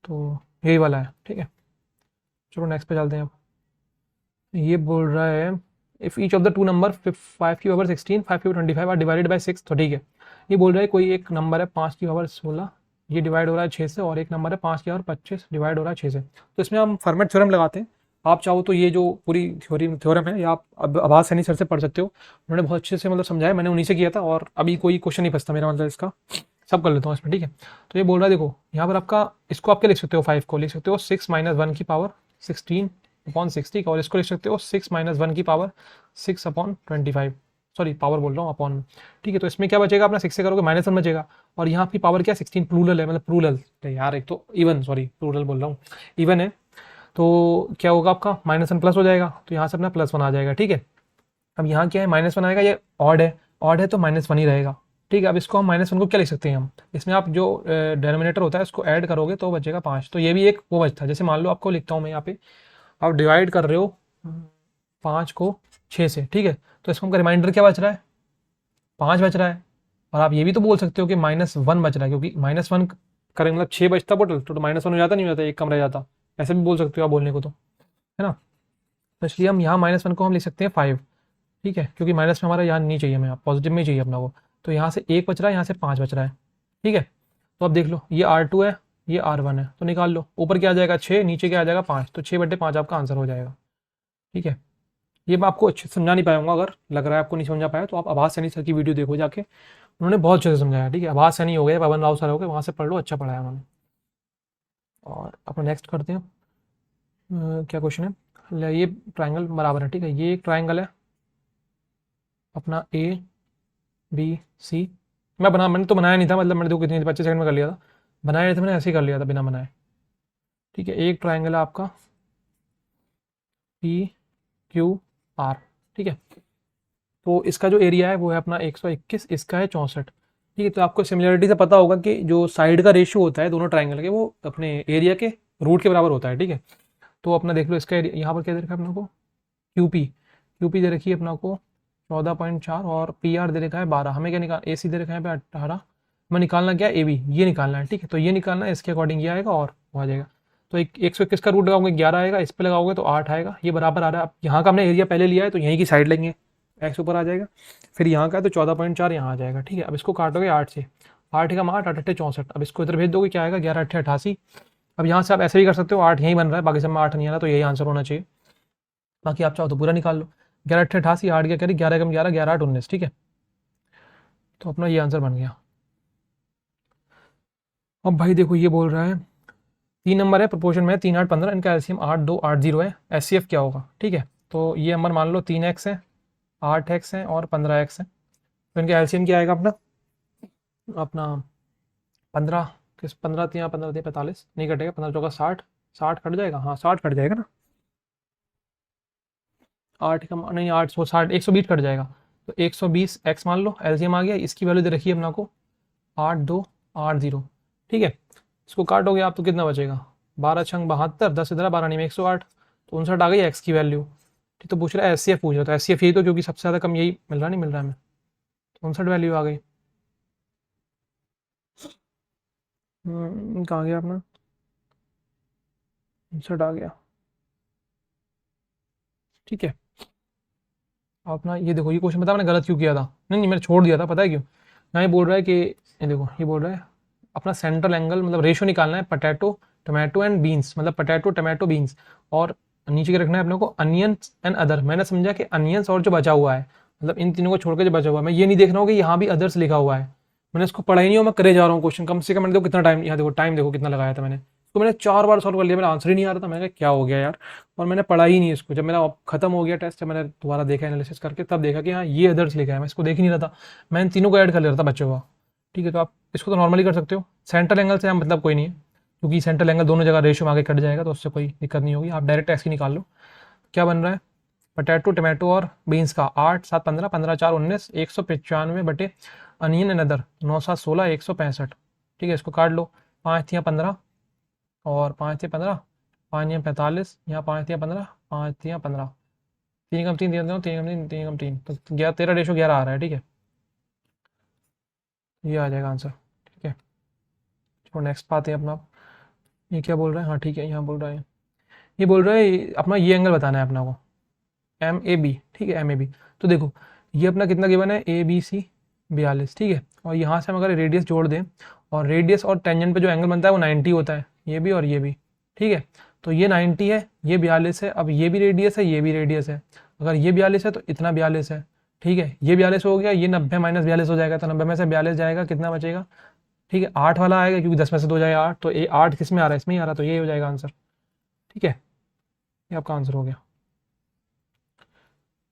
तो यही वाला है। ठीक है, चलो नेक्स्ट पे चलते हैं। अब ये बोल रहा है if each of the two number 5 की पावर 16, 5 की पावर 25 आर डिवाइडेड बाय 6, तो ठीक है, ये बोल रहा है कोई एक नंबर है 5 की पावर 16, ये डिवाइड हो रहा है 6 से, और एक नंबर है 5 की पावर 25 डिवाइड हो रहा है 6 से, तो इसमें हम फॉर्मेट थ्योरम लगाते हैं। आप चाहो तो ये जो पूरी थ्योरम है, या आप अब आभास सैनी सर से पढ़ सकते हो, उन्होंने बहुत अच्छे से मतलब समझाया, मैंने उन्हीं से किया था, और अभी कोई क्वेश्चन नहीं फंसता मेरा, मतलब इसका सब कर लेता हूँ इसमें। ठीक है, तो ये बोल रहा है देखो, यहाँ पर आपका इसको आप क्या लिख सकते हो, 5 को लिख सकते हो 6 - 1 की पावर 16/60, और इसको लिख सकते हो 6 - 1 की पावर 6/25, सॉरी पावर बोल रहा हूँ अपॉन। ठीक है, तो इसमें क्या बचेगा अपना, 6 से करोगे -1 बचेगा, और यहाँ आपकी पावर क्या 16 प्लूरल है, मतलब प्लूरल यार, एक तो इवन, सॉरी प्लूरल बोल रहा हूँ, इवन है, तो क्या होगा आपका -1 प्लस हो जाएगा, तो यहाँ से अपना +1 आ जाएगा। ठीक है, अब यहाँ क्या है -1 आएगा, ये ऑड है, ऑड है तो -1 ही रहेगा। ठीक है, अब इसको हम -1 को क्या लिख सकते हैं हम, इसमें आप जो डेनोमिनेटर होता है उसको ऐड करोगे तो बचेगा 5, तो ये भी एक वो बचता है, जैसे मान लो आपको लिखता हूँ मैं यहाँ पे, आप डिवाइड कर रहे हो 5 को 6 से। ठीक है, तो इसको हमका रिमाइंडर क्या बच रहा है, 5 बच रहा है, और आप ये भी तो बोल सकते हो कि -1 बच रहा है, क्योंकि -1 करें मतलब 6 बचता टोटल, तो -1 हो जाता, नहीं हो जाता, एक कम रह जाता, ऐसे भी बोल सकते हो आप बोलने को, तो है ना, तो इसलिए हम यहाँ -1 को हम लिख सकते हैं 5। ठीक है, क्योंकि माइनस में हमारा यहाँ नहीं चाहिए हमें, पॉजिटिव में ही चाहिए अपना को, तो यहाँ से 1 बच रहा है, यहाँ से 5 बच रहा है। ठीक है, तो अब देख लो ये R2 है, ये R1 है, तो निकाल लो, ऊपर क्या आ जाएगा 6, नीचे क्या आ जाएगा 5, तो 6/5 आपका आंसर हो जाएगा। ठीक है, ये मैं आपको अच्छे से समझा नहीं पाऊंगा, अगर लग रहा है आपको नहीं समझा पाया तो आप आभास सैनी सर की वीडियो देखो जाके, उन्होंने बहुत अच्छे से समझाया। ठीक है, आभास सैनी हो गए, पवन राव सर हो गए, वहाँ से पढ़ लो, अच्छा पढ़ाया उन्होंने। और अपना नेक्स्ट करते हैं, क्या क्वेश्चन है, ये ट्राइंगल बराबर है। ठीक है, ये एक ट्राइंगल है अपना ABC, मैंने तो बनाया नहीं था, मतलब मैंने तो कितनी 25 सेकंड में कर लिया था, बनाया नहीं था मैंने, ऐसे ही कर लिया था बिना बनाए। ठीक है, एक ट्राइंगल है आपका PQR। ठीक है, तो इसका जो एरिया है वो है अपना 121, इसका है 64। ठीक है, तो आपको सिमिलरिटी से पता होगा कि जो साइड का रेशियो होता है दोनों ट्राइंगल के, वो अपने एरिया के रूट के बराबर होता है। ठीक है, तो अपना देख लो इसका यहाँ पर क्या दे रखा है अपना को, QP दे रखी है अपना को 14.4, और PR दे रखा है 12, हमें क्या निकाल, AC दे रखा है 18, हमें निकालना क्या है AB, ये निकालना है। ठीक है, तो ये निकालना है, इसके अकॉर्डिंग ये आएगा और वो आ जाएगा, तो 121 का रूट लगाओगे 11 आएगा, इस पे लगाओगे तो 8 आएगा, ये बराबर आ रहा है। अब यहाँ का हमने एरिया पहले लिया है तो यहीं की साइड लेंगे, x ऊपर आ जाएगा, फिर यहाँ का है तो 14.4 यहाँ आ जाएगा। ठीक है, अब इसको काटोगे 8 से, 8 का 8, 8 64, अब इसको इधर भेज दोगे, क्या आएगा 11 8 88। अब यहाँ से आप ऐसे भी कर सकते हो, 8 यहीं बन रहा है, बाकी सब में 8 नहीं आ रहा, तो यही आंसर होना चाहिए। बाकी आप चाहो तो पूरा निकाल लो, 11 8 88, 8 क्या करें 11 कम 11, 11 8 19। ठीक है, तो अपना ये आंसर बन गया। अब भाई देखो ये बोल रहा है 3 नंबर है प्रोपोर्शन में 3 8 15, इनका एलसीएम 8 2 8 0 है, एचसीएफ क्या होगा? ठीक है, तो ये नंबर मान लो 3x है, 8x है और 15x है, तो इनका एलसीएम क्या आएगा अपना अपना 15, किस 15 3 15 3 45 नहीं कटेगा, 15 चौका 60, 60 कट जाएगा, हाँ 60 कट जाएगा ना, 8 का नहीं 860 120 कट जाएगा, तो 120 एक्स मान लो एलसीएम आ गया, इसकी वैल्यू दे रखी है अपना को 8 2 8 0। ठीक है, इसको काटोगे आप तो कितना बचेगा, 12 छंग 72, 10 इधर 12 नहीं में 108, तो 59 आ गई एक्स की वैल्यू। ठीक, तो पूछ रहा है एचसीएफ पूछ रहा है, तो एचसीएफ यही तो, क्योंकि सबसे ज़्यादा कम यही मिल रहा नहीं मिल रहा है हमें, तो 59 वैल्यू आ गई। कहाँ गया अपना, 59 आ गया। ठीक है, अपना ये देखो ये क्वेश्चन पता है मैंने गलत क्यों किया था, नहीं नहीं मैंने छोड़ दिया था, पता है क्यों, यहाँ ये बोल रहा है कि ये देखो ये बोल रहा है अपना सेंट्रल एंगल मतलब रेशो निकालना है पोटैटो टोमेटो एंड बीन्स, मतलब पोटैटो टोमेटो बीन्स, और नीचे के रखना है अपने को अनियंस एंड अदर। मैंने समझा कि अनियंस और जो बचा हुआ है, मतलब इन तीनों को छोड़ के जो बचा हुआ है, मैं ये नहीं देख रहा हूँ कि यहाँ भी अदर्स लिखा हुआ है, मैंने इसको पढ़ा ही नहीं हो, मैं करे जा रहा हूँ क्वेश्चन, कम से कम मैंने देखो कितना टाइम, यहाँ देखो टाइम देखो कितना लगाया था मैंने, तो मैंने 4 बार सॉल्व कर लिया, मेरा आंसर ही नहीं आ रहा था, मैंने कहा क्या हो गया यार, और मैंने पढ़ा ही नहीं इसको, जब मेरा खत्म हो गया टेस्ट, जब मैंने दोबारा देखा एनालिसिस करके तब देखा कि हाँ ये अदर्स लिखा है, मैं इसको देख ही नहीं रहा था, मैं इन तीनों को ऐड कर ले रहा था बच्चों का। ठीक है, तो आप इसको तो नॉर्मली कर सकते हो, सेंट्रल एंगल से हम मतलब कोई नहीं है, क्योंकि सेंट्रल एंगल दोनों जगह रेशियो में आगे कट जाएगा, तो उससे कोई दिक्कत नहीं होगी, आप डायरेक्ट एक्स की निकाल लो। क्या बन रहा है, पोटैटो टमाटो और बीन्स का 8 7 15 15 4 19 195 बटे अनियन एंड अदर 9 7 16 165। ठीक है, इसको काट लो, 5 थिया 15 और 5 थिया 15, 5 या 45, यहाँ 5 थिया 15, 5 थिया 15, 3 कम 3 3 कम 3 3 कम 3, तो 11 13 रेशो 11 आ रहा है। ठीक है, ये आ जाएगा आंसर। ठीक है, तो नेक्स्ट पाते हैं अपना, ये क्या बोल रहा है, हाँ ठीक है यहाँ बोल रहा है, ये बोल रहा है अपना ये एंगल बताना है अपना को, एम ए बी। ठीक है, एम ए बी, तो देखो ये अपना कितना गिवन है, ए बी सी 42। ठीक है, और यहाँ से हम अगर रेडियस जोड़ दें, और रेडियस और टेंजेंट पे जो एंगल बनता है वो 90 होता है, ये भी और ये भी। ठीक है, तो ये 90 है, ये 42 है, अब ये भी रेडियस है, ये भी रेडियस है, अगर ये 42 है तो इतना 42 है। ठीक है, ये 42 हो गया, ये 90 माइनस 42 हो जाएगा, तो 90 में से 42 जाएगा, कितना बचेगा, ठीक है 8 वाला आएगा, क्योंकि 10 में से 2 जाएगा 8, तो ये 8 किस में आ रहा है, इसमें ही आ रहा है, तो ये हो जाएगा आंसर। ठीक है, ये आपका आंसर हो गया।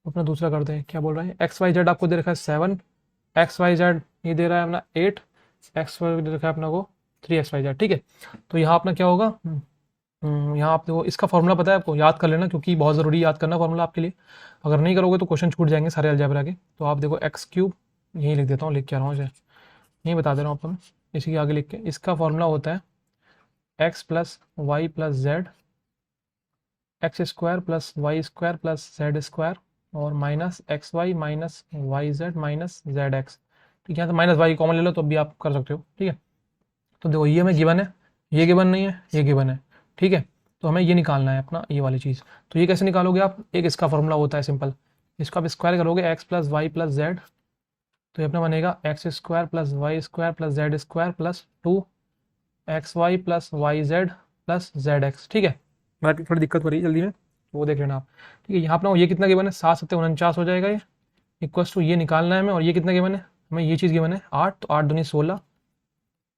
अपना दूसरा करते हैं, क्या बोल रहा है, एक्स वाई जेड आपको दे रखा है 7, एक्स वाई जेड ये दे रहा है अपना 8, एक्स वाई दे रखा है अपना को 3 XYZ। ठीक है, तो यहाँ अपना क्या होगा, यहाँ आप देखो इसका फॉर्मूला पता है आपको, याद कर लेना, क्योंकि बहुत ज़रूरी याद करना फॉर्मूला आपके लिए, अगर नहीं करोगे तो क्वेश्चन छूट जाएंगे सारे अलजेब्रा के। तो आप देखो एक्स क्यूब, यहीं लिख देता हूँ, लिख के आ रहा हूँ इसे, यहीं बता दे रहा हूँ आपको मैं, इसी के आगे लिख के, इसका फॉर्मूला होता है X plus Y plus Z, X square plus Y square plus Z square, और minus X Y minus Y Z minus Z X. ठीक है, तो माइनस वाई कॉमन ले लो तो भी आप कर सकते हो। ठीक है, तो देखो ये हमें गिवन है, ये गिवन नहीं है, ये गिवन है। ठीक है, तो हमें ये निकालना है अपना, ये वाली चीज़। तो ये कैसे निकालोगे आप, एक इसका फॉर्मूला होता है सिंपल, इसको आप स्क्वायर करोगे X plus Y plus Z, तो ये अपना बनेगा X square plus Y square plus Z square plus 2 XY plus Y Z plus Z X. ठीक है, बाकी थोड़ी दिक्कत हो रही है जल्दी में, तो वो देख लेना आप। ठीक है, यहाँ अपना ये कितना गिवन है, 7 7 49 हो जाएगा, ये इक्वल्स टू ये निकालना है हमें, और ये कितना गिवन है हमें, ये चीज़ गिवन है 8, तो 8 दूनी 16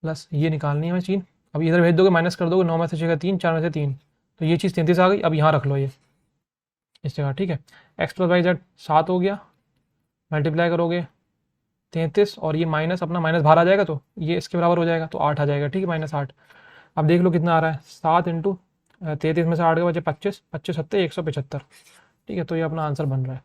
प्लस ये निकालनी है हमें चीन, अब इधर भेज दोगे माइनस कर दोगे, 9 में से 6 3, 4 में से 3, तो ये चीज़ 33 आ गई। अब यहाँ रख लो ये इस जगह। ठीक है, एक्स प्लस वाई जेड 7 हो गया, मल्टीप्लाई करोगे 33, और ये माइनस अपना माइनस बाहर आ जाएगा, तो ये इसके बराबर हो जाएगा, तो 8 आ जाएगा। ठीक है, -8। अब देख लो कितना आ रहा है, 7 इंटू 33 में से 8 के बचे 25, 25 सत्ते 175। ठीक है, तो ये अपना आंसर बन रहा है।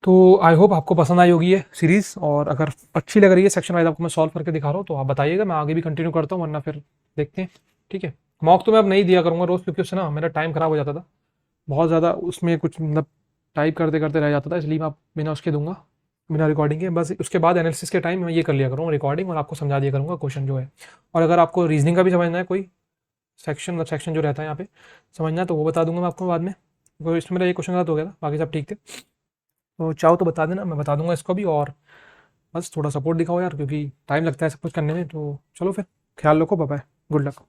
तो आई होप आपको पसंद आई होगी ये सीरीज़, और अगर अच्छी लग रही है सेक्शन वाइज आपको मैं सॉल्व करके दिखा रहा हूँ, तो आप बताइएगा, मैं आगे भी कंटिन्यू करता हूँ, वरना फिर देखते हैं। ठीक है, मॉक तो मैं अब नहीं दिया करूँगा रोज़, क्योंकि उससे ना मेरा टाइम ख़राब हो जाता था बहुत ज़्यादा, उसमें कुछ मतलब टाइप करते करते रह जाता था, इसलिए मैं बिना उसके दूंगा, बिना रिकॉर्डिंग के। बस उसके बाद एनालिसिस के टाइम मैं ये कर लिया करूँगा रिकॉर्डिंग, और आपको समझा दिया करूँगा क्वेश्चन जो है। और अगर आपको रीजनिंग का भी समझना है, कोई सेक्शन मतलब सेक्शन जो रहता है यहाँ पे समझना है, तो वो बता दूंगा मैं आपको बाद में, क्योंकि इसमें मेरा ये क्वेश्चन गलत हो गया था, बाकी सब ठीक थे। तो चाहो तो बता देना, मैं बता दूंगा इसको भी, और बस थोड़ा सपोर्ट दिखाओ यार, क्योंकि टाइम लगता है सब कुछ करने में। तो चलो फिर, ख्याल रखो, बाय बाय, गुड लक।